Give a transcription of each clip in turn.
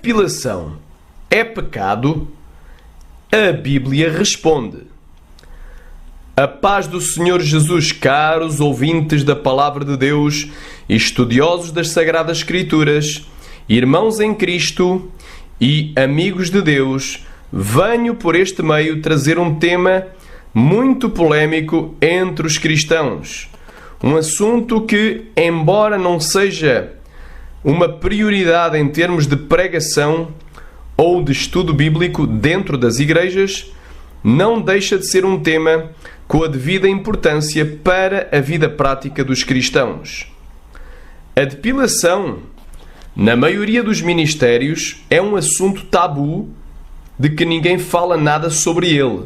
depilação é pecado? A Bíblia responde. A paz do Senhor Jesus, caros ouvintes da Palavra de Deus e estudiosos das Sagradas Escrituras, irmãos em Cristo e amigos de Deus, venho por este meio trazer um tema muito polémico entre os cristãos. Um assunto que, embora não seja uma prioridade em termos de pregação ou de estudo bíblico dentro das igrejas, não deixa de ser um tema com a devida importância para a vida prática dos cristãos. A depilação, na maioria dos ministérios, é um assunto tabu de que ninguém fala nada sobre ele.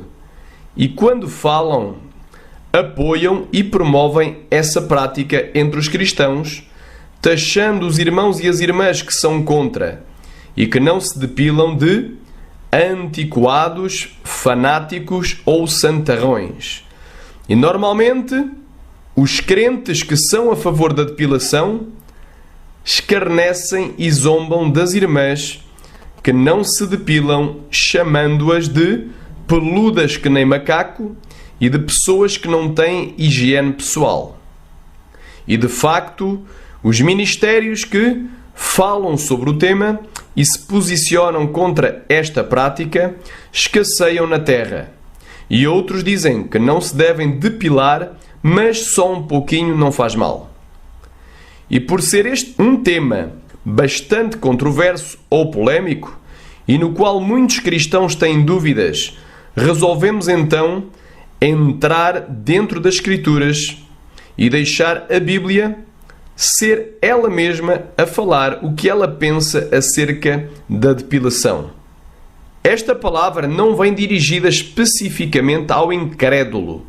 E quando falam, apoiam e promovem essa prática entre os cristãos, taxando os irmãos e as irmãs que são contra e que não se depilam de antiquados, fanáticos ou santarrões. E normalmente, os crentes que são a favor da depilação escarnecem e zombam das irmãs que não se depilam, chamando-as de peludas que nem macaco e de pessoas que não têm higiene pessoal. E de facto, os ministérios que falam sobre o tema e se posicionam contra esta prática escasseiam na terra. E outros dizem que não se devem depilar, mas só um pouquinho não faz mal. E por ser este um tema bastante controverso ou polémico, e no qual muitos cristãos têm dúvidas, resolvemos então entrar dentro das Escrituras e deixar a Bíblia ser ela mesma a falar o que ela pensa acerca da depilação. Esta palavra não vem dirigida especificamente ao incrédulo,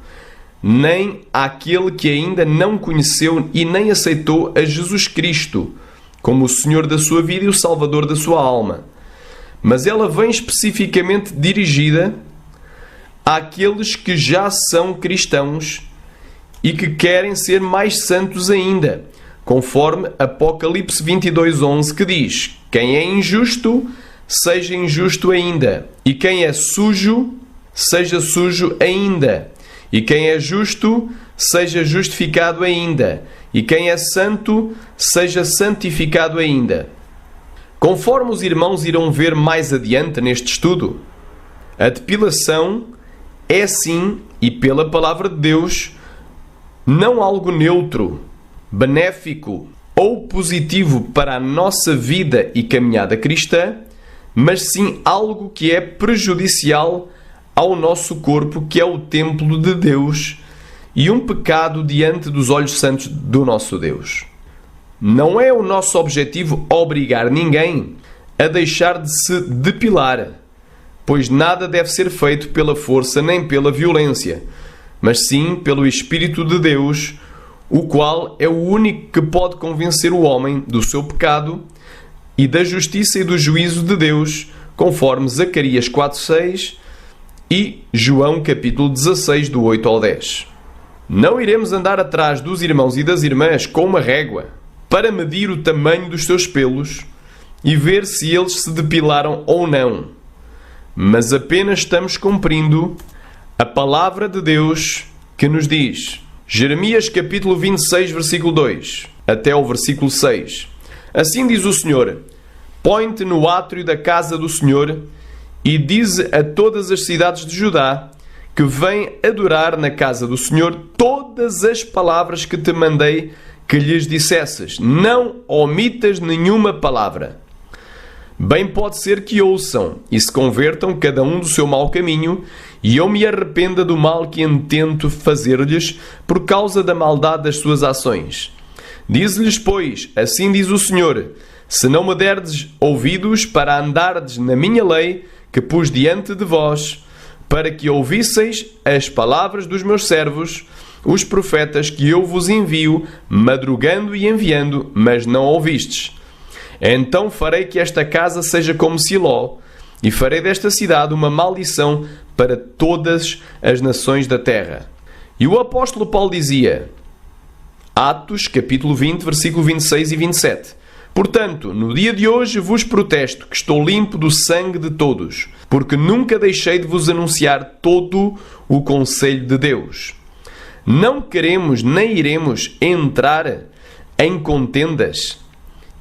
nem àquele que ainda não conheceu e nem aceitou a Jesus Cristo como o Senhor da sua vida e o Salvador da sua alma. Mas ela vem especificamente dirigida àqueles que já são cristãos e que querem ser mais santos ainda, conforme Apocalipse 22:11, que diz: quem é injusto, seja injusto ainda, e quem é sujo, seja sujo ainda, e quem é justo, seja justificado ainda, e quem é santo, seja santificado ainda. Conforme os irmãos irão ver mais adiante neste estudo, a depilação é sim, e pela palavra de Deus, não algo neutro, benéfico ou positivo para a nossa vida e caminhada cristã, mas sim algo que é prejudicial ao nosso corpo, que é o templo de Deus, e um pecado diante dos olhos santos do nosso Deus. Não é o nosso objetivo obrigar ninguém a deixar de se depilar, pois nada deve ser feito pela força nem pela violência, mas sim pelo Espírito de Deus, o qual é o único que pode convencer o homem do seu pecado e da justiça e do juízo de Deus, conforme Zacarias 4:6 e João capítulo 16, do 8 ao 10. Não iremos andar atrás dos irmãos e das irmãs com uma régua para medir o tamanho dos seus pelos e ver se eles se depilaram ou não, mas apenas estamos cumprindo a palavra de Deus que nos diz, Jeremias capítulo 26, versículo 2, até o versículo 6. Assim diz o Senhor: põe-te no átrio da casa do Senhor e dize a todas as cidades de Judá que vêm adorar na casa do Senhor todas as palavras que te mandei que lhes dissesses. Não omitas nenhuma palavra. Bem pode ser que ouçam e se convertam cada um do seu mau caminho, e eu me arrependa do mal que intento fazer-lhes por causa da maldade das suas ações. Diz-lhes, pois, assim diz o Senhor: se não me derdes ouvidos para andardes na minha lei que pus diante de vós, para que ouvisseis as palavras dos meus servos, os profetas que eu vos envio, madrugando e enviando, mas não ouvistes. Então farei que esta casa seja como Siló, e farei desta cidade uma maldição para todas as nações da terra. E o apóstolo Paulo dizia, Atos, capítulo 20, versículo 26 e 27, Portanto, no dia de hoje vos protesto que estou limpo do sangue de todos, porque nunca deixei de vos anunciar todo o conselho de Deus. Não queremos nem iremos entrar em contendas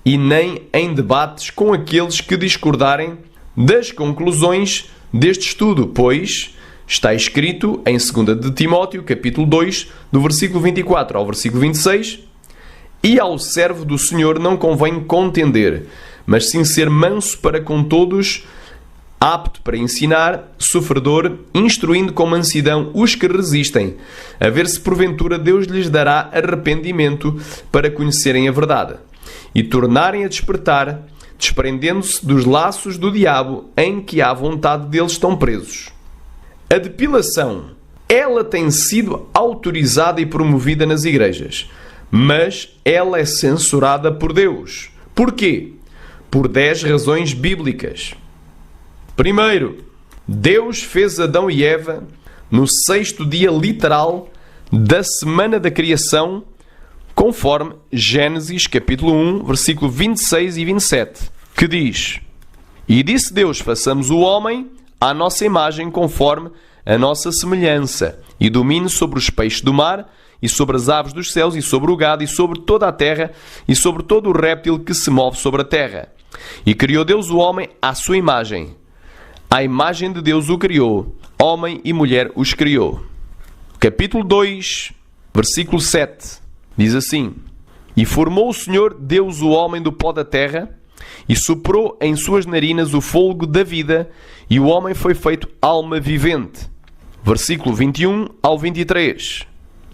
e nem em debates com aqueles que discordarem das conclusões deste estudo, pois está escrito em 2 de Timóteo, capítulo 2, do versículo 24 ao versículo 26, e ao servo do Senhor não convém contender, mas sim ser manso para com todos, apto para ensinar, sofredor, instruindo com mansidão os que resistem, a ver se porventura Deus lhes dará arrependimento para conhecerem a verdade e tornarem a despertar, desprendendo-se dos laços do diabo em que à vontade deles estão presos. A depilação, ela tem sido autorizada e promovida nas igrejas, mas ela é censurada por Deus. Porquê? Por 10 razões bíblicas. Primeiro, Deus fez Adão e Eva no 6º dia literal da semana da criação, conforme Gênesis capítulo 1, versículo 26 e 27, que diz: E disse Deus, façamos o homem à nossa imagem, conforme a nossa semelhança, e domine sobre os peixes do mar, e sobre as aves dos céus, e sobre o gado, e sobre toda a terra, e sobre todo o réptil que se move sobre a terra. E criou Deus o homem à sua imagem. À imagem de Deus o criou, homem e mulher os criou. Capítulo 2, versículo 7, diz assim: E formou o Senhor Deus o homem do pó da terra, e soprou em suas narinas o fôlego da vida, e o homem foi feito alma vivente. Versículo 21 ao 23.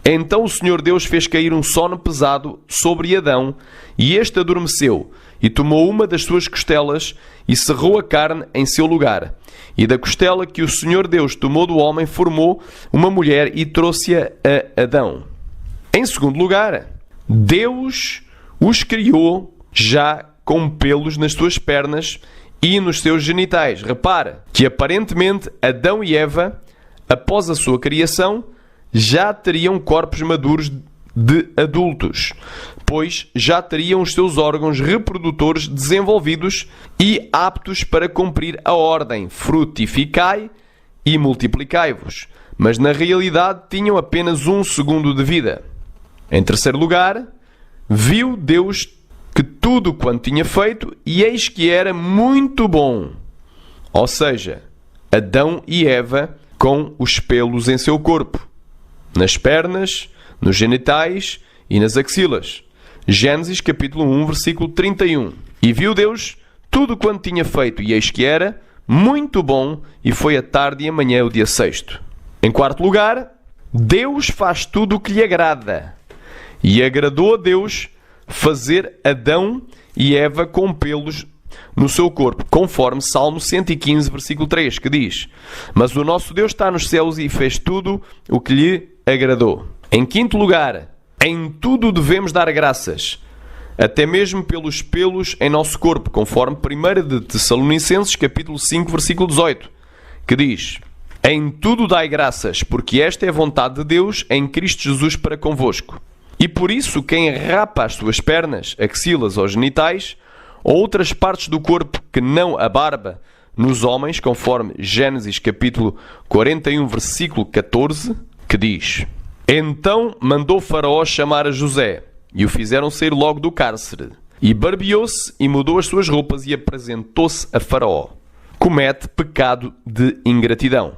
Então o Senhor Deus fez cair um sono pesado sobre Adão, e este adormeceu, e tomou uma das suas costelas, e cerrou a carne em seu lugar. E da costela que o Senhor Deus tomou do homem, formou uma mulher e trouxe-a a Adão. Em segundo lugar, Deus os criou já com pelos nas suas pernas e nos seus genitais. Repara que aparentemente Adão e Eva, após a sua criação, já teriam corpos maduros de adultos, pois já teriam os seus órgãos reprodutores desenvolvidos e aptos para cumprir a ordem: frutificai e multiplicai-vos. Mas na realidade tinham apenas 1 segundo de vida. Em terceiro lugar, viu Deus que tudo quanto tinha feito, e eis que era muito bom. Ou seja, Adão e Eva com os pelos em seu corpo, nas pernas, nos genitais e nas axilas. Gênesis capítulo 1, versículo 31. E viu Deus tudo quanto tinha feito, e eis que era muito bom, e foi a tarde e a manhã o dia 6º. Em quarto lugar, Deus faz tudo o que lhe agrada. E agradou a Deus fazer Adão e Eva com pelos no seu corpo, conforme Salmo 115, versículo 3, que diz: Mas o nosso Deus está nos céus e fez tudo o que lhe agradou. Em quinto lugar, em tudo devemos dar graças, até mesmo pelos pelos em nosso corpo, conforme 1 de Tessalonicenses, capítulo 5, versículo 18, que diz: Em tudo dai graças, porque esta é a vontade de Deus em Cristo Jesus para convosco. E por isso quem rapa as suas pernas, axilas ou genitais, ou outras partes do corpo que não a barba, nos homens, conforme Gênesis capítulo 41, versículo 14, que diz: Então mandou Faraó chamar a José, e o fizeram sair logo do cárcere. E barbeou-se e mudou as suas roupas e apresentou-se a Faraó. Comete pecado de ingratidão.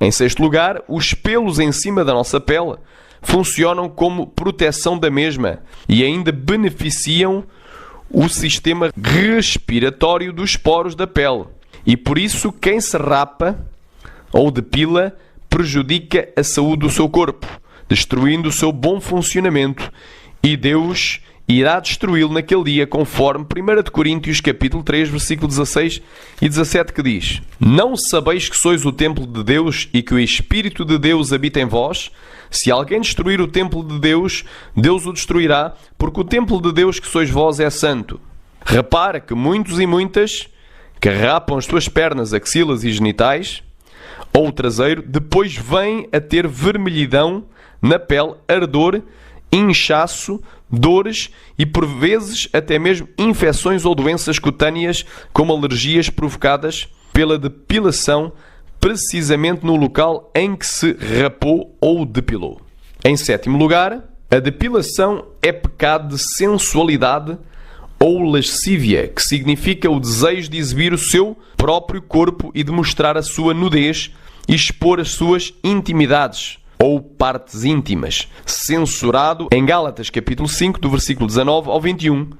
Em sexto lugar, os pelos em cima da nossa pele funcionam como proteção da mesma e ainda beneficiam o sistema respiratório dos poros da pele. E por isso quem se rapa ou depila prejudica a saúde do seu corpo, destruindo o seu bom funcionamento, e Deus irá destruí-lo naquele dia, conforme 1 de Coríntios capítulo 3, versículo 16 e 17, que diz: Não sabeis que sois o templo de Deus e que o Espírito de Deus habita em vós? Se alguém destruir o templo de Deus, Deus o destruirá, porque o templo de Deus que sois vós é santo. Repara que muitos e muitas que rapam as suas pernas, axilas e genitais, ou o traseiro, depois vêm a ter vermelhidão na pele, ardor inchaço, dores e, por vezes, até mesmo infecções ou doenças cutâneas, como alergias provocadas pela depilação, precisamente no local em que se rapou ou depilou. Em sétimo lugar, a depilação é pecado de sensualidade ou lascívia, que significa o desejo de exibir o seu próprio corpo e de mostrar a sua nudez e expor as suas intimidades ou partes íntimas, censurado em Gálatas capítulo 5, do versículo 19 ao 21,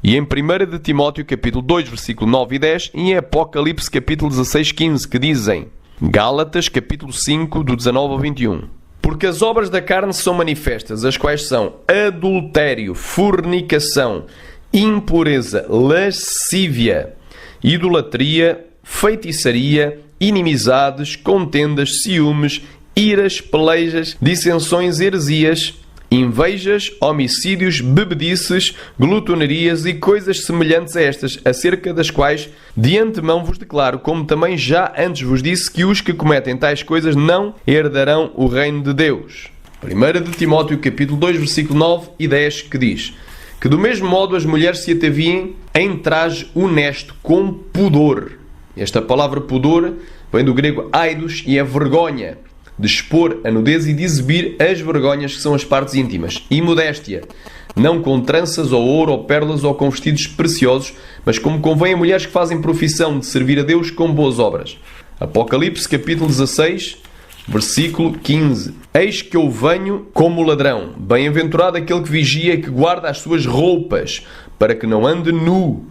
e em 1 de Timóteo capítulo 2, versículo 9 e 10, e em Apocalipse capítulo 16, 15, que dizem, Gálatas capítulo 5, do 19 ao 21. Porque as obras da carne são manifestas, as quais são adultério, fornicação, impureza, lascívia, idolatria, feitiçaria, inimizades, contendas, ciúmes, iras, pelejas, dissensões, heresias, invejas, homicídios, bebedices, glutonarias e coisas semelhantes a estas, acerca das quais de antemão vos declaro, como também já antes vos disse, que os que cometem tais coisas não herdarão o reino de Deus. 1 de Timóteo capítulo 2, versículo 9 e 10, que diz que do mesmo modo as mulheres se ataviem em traje honesto, com pudor. Esta palavra pudor vem do grego aidos e é vergonha, de expor a nudez e de exibir as vergonhas que são as partes íntimas, e modéstia, não com tranças ou ouro ou pérolas ou com vestidos preciosos, mas como convém a mulheres que fazem profissão de servir a Deus com boas obras. Apocalipse capítulo 16, versículo 15. Eis que eu venho como ladrão. Bem-aventurado aquele que vigia e que guarda as suas roupas, para que não ande nu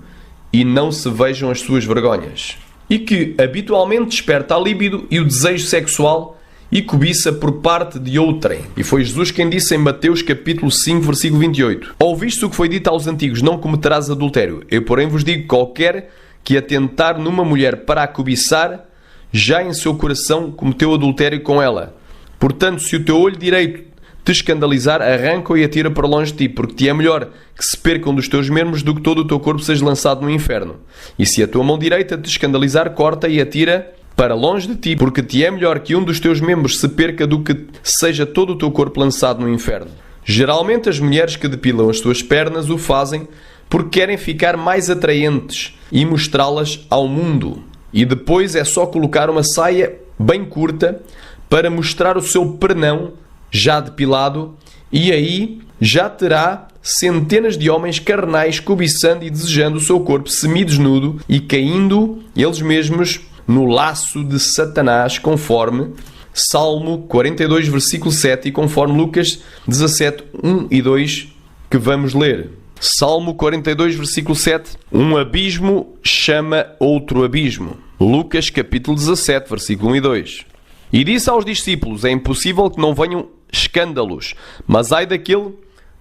e não se vejam as suas vergonhas. E que habitualmente desperta a líbido e o desejo sexual e cobiça por parte de outrem. E foi Jesus quem disse em Mateus capítulo 5, versículo 28. Ouviste o que foi dito aos antigos, não cometerás adultério. Eu, porém, vos digo, qualquer que atentar numa mulher para a cobiçar, já em seu coração cometeu adultério com ela. Portanto, se o teu olho direito te escandalizar, arranca-o e atira para longe de ti, porque te é melhor que se percam dos teus membros do que todo o teu corpo seja lançado no inferno. E se a tua mão direita te escandalizar, corta e atira para longe de ti, porque te é melhor que um dos teus membros se perca do que seja todo o teu corpo lançado no inferno. Geralmente as mulheres que depilam as suas pernas o fazem porque querem ficar mais atraentes e mostrá-las ao mundo. E depois é só colocar uma saia bem curta para mostrar o seu pernão já depilado, e aí já terá centenas de homens carnais cobiçando e desejando o seu corpo semidesnudo e caindo eles mesmos no laço de Satanás, conforme Salmo 42, versículo 7 e conforme Lucas 17, 1 e 2, que vamos ler. Salmo 42, versículo 7. Um abismo chama outro abismo. Lucas capítulo 17, versículo 1 e 2. E disse aos discípulos, é impossível que não venham escândalos, mas ai daquele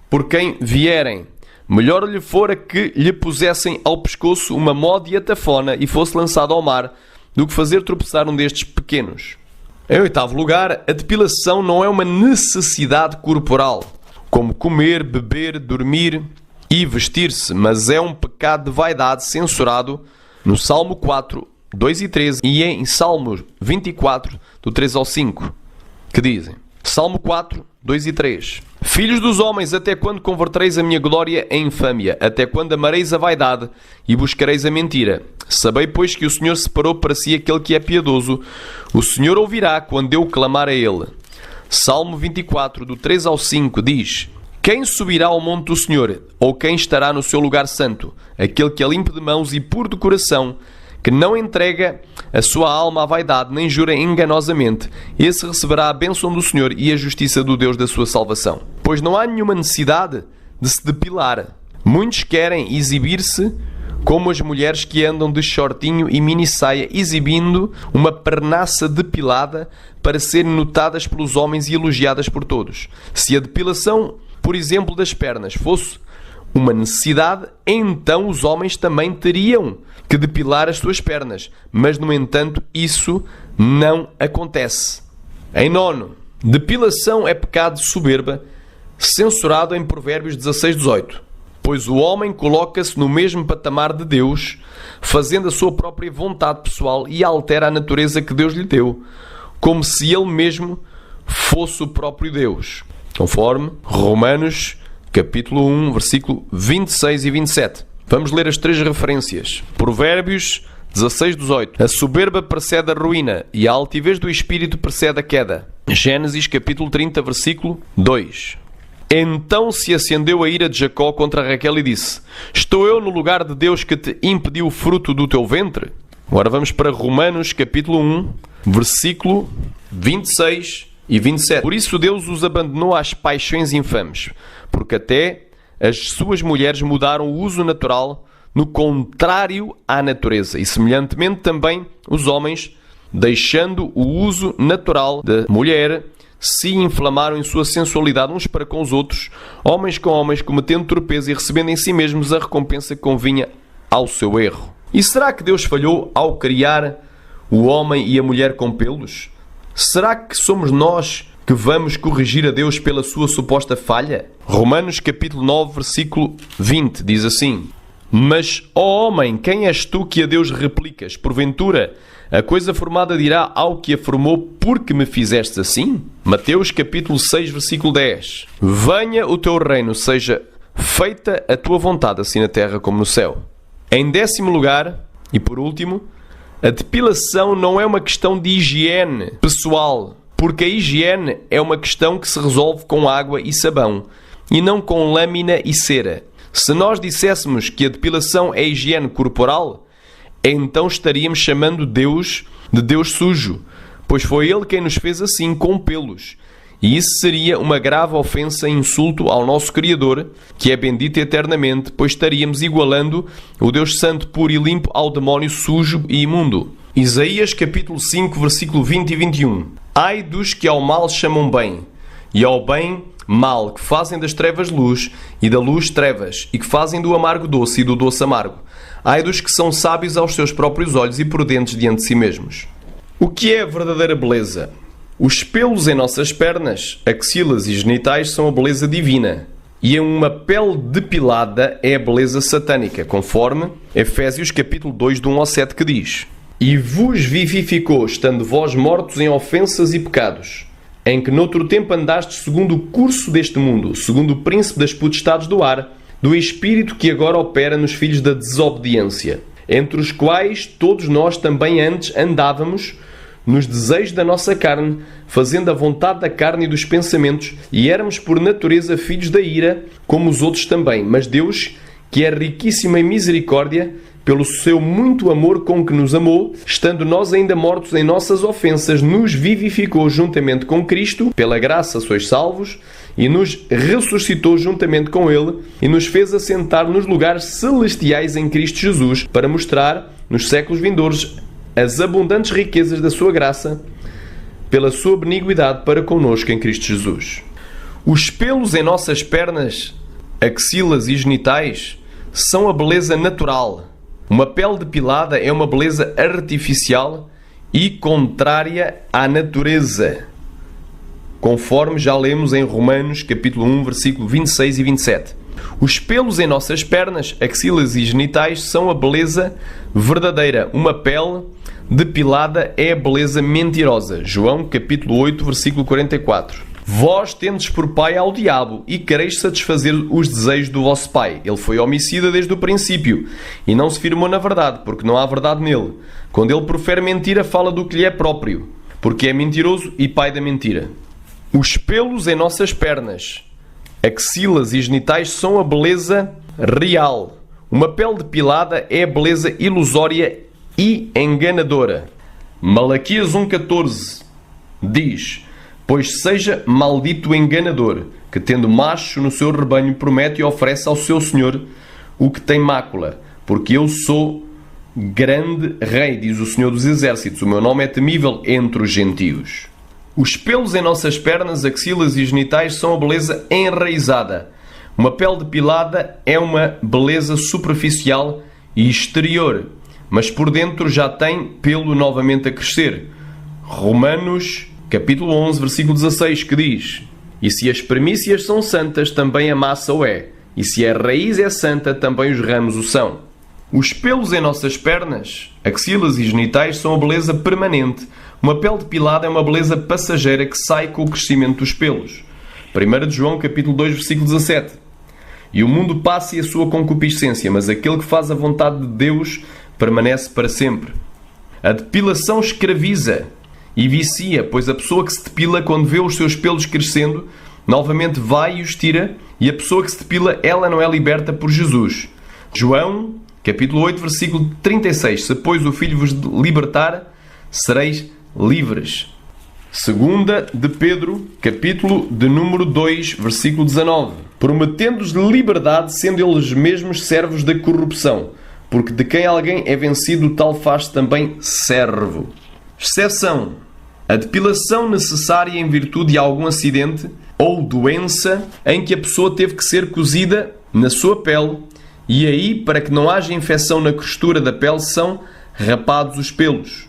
por quem vierem. Melhor lhe fora que lhe pusessem ao pescoço uma mó de atafona e fosse lançado ao mar, do que fazer tropeçar um destes pequenos. Em oitavo lugar, a depilação não é uma necessidade corporal, como comer, beber, dormir e vestir-se, mas é um pecado de vaidade censurado no Salmo 4, 2 e 13 e em Salmos 24, do 3 ao 5, que dizem, Salmo 4, 2 e 3. Filhos dos homens, até quando convertereis a minha glória em infâmia? Até quando amareis a vaidade e buscareis a mentira? Sabei, pois, que o Senhor separou para si aquele que é piedoso. O Senhor ouvirá quando eu clamar a ele. Salmo 24, do 3 ao 5, diz, quem subirá ao monte do Senhor? Ou quem estará no seu lugar santo? Aquele que é limpo de mãos e puro de coração, que não entrega a sua alma à vaidade, nem jura enganosamente, esse receberá a bênção do Senhor e a justiça do Deus da sua salvação. Pois não há nenhuma necessidade de se depilar. Muitos querem exibir-se como as mulheres que andam de shortinho e mini-saia, exibindo uma pernaça depilada para serem notadas pelos homens e elogiadas por todos. Se a depilação, por exemplo, das pernas fosse uma necessidade, então os homens também teriam que depilar as suas pernas. Mas, no entanto, isso não acontece. Em nono, depilação é pecado de soberba, censurado em Provérbios 16, 18. Pois o homem coloca-se no mesmo patamar de Deus, fazendo a sua própria vontade pessoal e altera a natureza que Deus lhe deu, como se ele mesmo fosse o próprio Deus. conforme Romanos, capítulo 1, versículo 26 e 27. Vamos ler as 3 referências. Provérbios 16:18. A soberba precede a ruína e a altivez do espírito precede a queda. Gênesis, capítulo 30, versículo 2. Então se acendeu a ira de Jacó contra Raquel e disse: Estou eu no lugar de Deus que te impediu o fruto do teu ventre? Agora vamos para Romanos, capítulo 1, versículo 26 e 27. Por isso Deus os abandonou às paixões infames, porque até as suas mulheres mudaram o uso natural no contrário à natureza. E semelhantemente também os homens, deixando o uso natural da mulher, se inflamaram em sua sensualidade uns para com os outros, homens com homens, cometendo torpeza e recebendo em si mesmos a recompensa que convinha ao seu erro. E será que Deus falhou ao criar o homem e a mulher com pelos? Será que somos nós que vamos corrigir a Deus pela sua suposta falha? Romanos capítulo 9, versículo 20, diz assim: Mas, ó homem, quem és tu que a Deus replicas? Porventura, a coisa formada dirá ao que a formou: porque me fizeste assim? Mateus capítulo 6, versículo 10. Venha o teu reino, seja feita a tua vontade, assim na terra como no céu. Em 10º lugar, e por último, a depilação não é uma questão de higiene pessoal, porque a higiene é uma questão que se resolve com água e sabão, e não com lâmina e cera. Se nós disséssemos que a depilação é higiene corporal, então estaríamos chamando Deus de Deus sujo, pois foi Ele quem nos fez assim, com pelos. E isso seria uma grave ofensa e insulto ao nosso Criador, que é bendito eternamente, pois estaríamos igualando o Deus Santo, puro e limpo ao demónio sujo e imundo. Isaías capítulo 5, versículo 20 e 21. Ai dos que ao mal chamam bem, e ao bem mal, que fazem das trevas luz, e da luz trevas, e que fazem do amargo doce e do doce amargo. Ai dos que são sábios aos seus próprios olhos e prudentes diante de si mesmos. O que é a verdadeira beleza? Os pelos em nossas pernas, axilas e genitais são a beleza divina, e uma pele depilada é a beleza satânica, conforme Efésios capítulo 2, do 1 ao 7, que diz: E vos vivificou, estando vós mortos em ofensas e pecados, em que noutro tempo andastes segundo o curso deste mundo, segundo o príncipe das potestades do ar, do espírito que agora opera nos filhos da desobediência, entre os quais todos nós também antes andávamos nos desejos da nossa carne, fazendo a vontade da carne e dos pensamentos, e éramos por natureza filhos da ira, como os outros também. Mas Deus, que é riquíssimo em misericórdia, pelo seu muito amor com que nos amou, estando nós ainda mortos em nossas ofensas, nos vivificou juntamente com Cristo, pela graça sois salvos, e nos ressuscitou juntamente com Ele, e nos fez assentar nos lugares celestiais em Cristo Jesus, para mostrar, nos séculos vindouros, as abundantes riquezas da sua graça, pela sua benignidade para connosco em Cristo Jesus. Os pelos em nossas pernas, axilas e genitais são a beleza natural. Uma pele depilada é uma beleza artificial e contrária à natureza, conforme já lemos em Romanos capítulo 1, versículo 26 e 27. Os pelos em nossas pernas, axilas e genitais são a beleza verdadeira. Uma pele depilada é a beleza mentirosa. João capítulo 8, versículo 44. Vós tendes por pai ao diabo e quereis satisfazer os desejos do vosso pai. Ele foi homicida desde o princípio e não se firmou na verdade, porque não há verdade nele. Quando ele profere mentira, fala do que lhe é próprio, porque é mentiroso e pai da mentira. Os pelos em nossas pernas, axilas e genitais são a beleza real. Uma pele depilada é a beleza ilusória e enganadora. Malaquias 1,14 diz: Pois seja maldito o enganador, que tendo macho no seu rebanho promete e oferece ao seu senhor o que tem mácula, porque eu sou grande rei, diz o Senhor dos Exércitos, o meu nome é temível entre os gentios. Os pelos em nossas pernas, axilas e genitais são a beleza enraizada. Uma pele depilada é uma beleza superficial e exterior, mas por dentro já tem pelo novamente a crescer. Romanos capítulo 11, versículo 16, que diz: E se as primícias são santas, também a massa o é. E se a raiz é santa, também os ramos o são. Os pelos em nossas pernas, axilas e genitais são a beleza permanente. Uma pele depilada é uma beleza passageira que sai com o crescimento dos pelos. 1 de João, capítulo 2, versículo 17. E o mundo passa e a sua concupiscência, mas aquele que faz a vontade de Deus permanece para sempre. A depilação escraviza e vicia, pois a pessoa que se depila, quando vê os seus pelos crescendo, novamente vai e os tira, e a pessoa que se depila, ela não é liberta por Jesus. João, capítulo 8, versículo 36. Se, pois, o Filho vos libertar, sereis livres. Segunda de Pedro, capítulo de número 2, versículo 19. Prometendo-os liberdade, sendo eles mesmos servos da corrupção, porque de quem alguém é vencido, tal faz também servo. Exceção: a depilação necessária em virtude de algum acidente ou doença em que a pessoa teve que ser cozida na sua pele, e aí, para que não haja infecção na costura da pele, são rapados os pelos.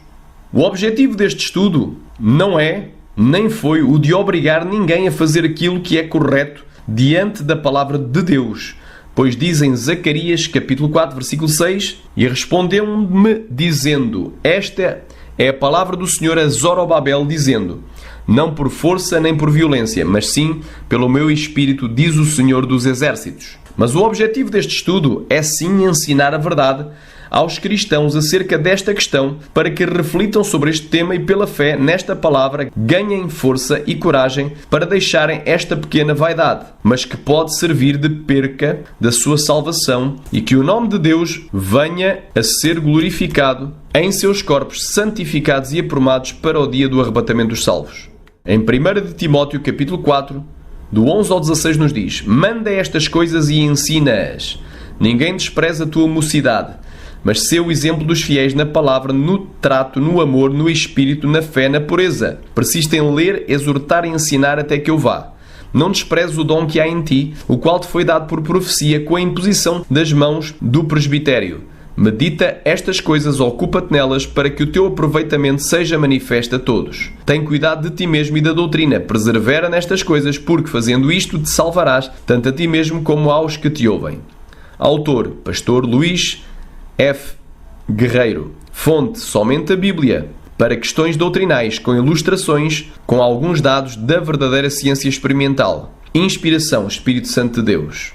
O objetivo deste estudo não é, nem foi, o de obrigar ninguém a fazer aquilo que é correto diante da palavra de Deus, pois diz em Zacarias, capítulo 4, versículo 6, e respondeu-me dizendo: esta é a palavra do Senhor a Zorobabel, dizendo: não por força nem por violência, mas sim pelo meu Espírito, diz o Senhor dos Exércitos. Mas o objetivo deste estudo é sim ensinar a verdade aos cristãos acerca desta questão, para que reflitam sobre este tema e, pela fé nesta palavra, ganhem força e coragem para deixarem esta pequena vaidade, mas que pode servir de perca da sua salvação, e que o nome de Deus venha a ser glorificado em seus corpos santificados e aprumados para o dia do arrebatamento dos salvos. Em 1 de Timóteo, capítulo 4, do 11 ao 16, nos diz: manda estas coisas e ensina-as. Ninguém despreza a tua mocidade, mas sê o exemplo dos fiéis na palavra, no trato, no amor, no espírito, na fé, na pureza. Persiste em ler, exortar e ensinar até que eu vá. Não desprezes o dom que há em ti, o qual te foi dado por profecia, com a imposição das mãos do presbitério. Medita estas coisas, ocupa-te nelas, para que o teu aproveitamento seja manifesto a todos. Tem cuidado de ti mesmo e da doutrina, persevera nestas coisas, porque fazendo isto te salvarás, tanto a ti mesmo como aos que te ouvem. Autor: Pastor Luís F. Guerreiro. Fonte: somente a Bíblia. Para questões doutrinais, com ilustrações, com alguns dados da verdadeira ciência experimental. Inspiração: Espírito Santo de Deus.